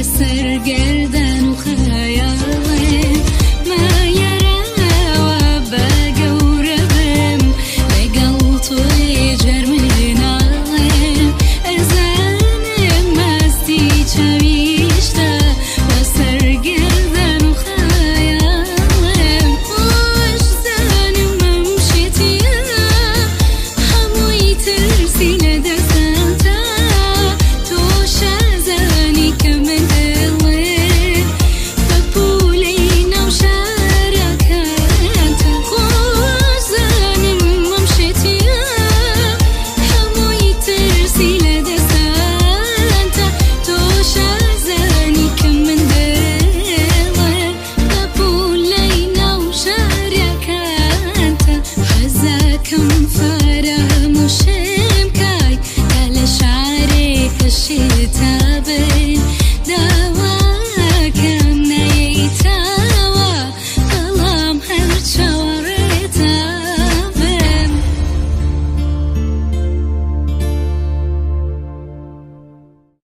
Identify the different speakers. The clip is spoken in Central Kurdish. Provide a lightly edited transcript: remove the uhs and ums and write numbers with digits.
Speaker 1: وسرگردن و خیاله ما یرا و بگوربم لگل توی جرمناله ازن مستی چویشته وسرگردن و خیاله خوش زنم ممشتیه هموی ترسی لدستانتا تو شزنی کمن دلی بپولین و شرکانتا خوش زنم ممشتیه هموی ترسی لدستانتا تو شزنی کمن دلی بپولین و شرکانتا حزاكم فراموشم كاي على شعرك الشتاء بين دوا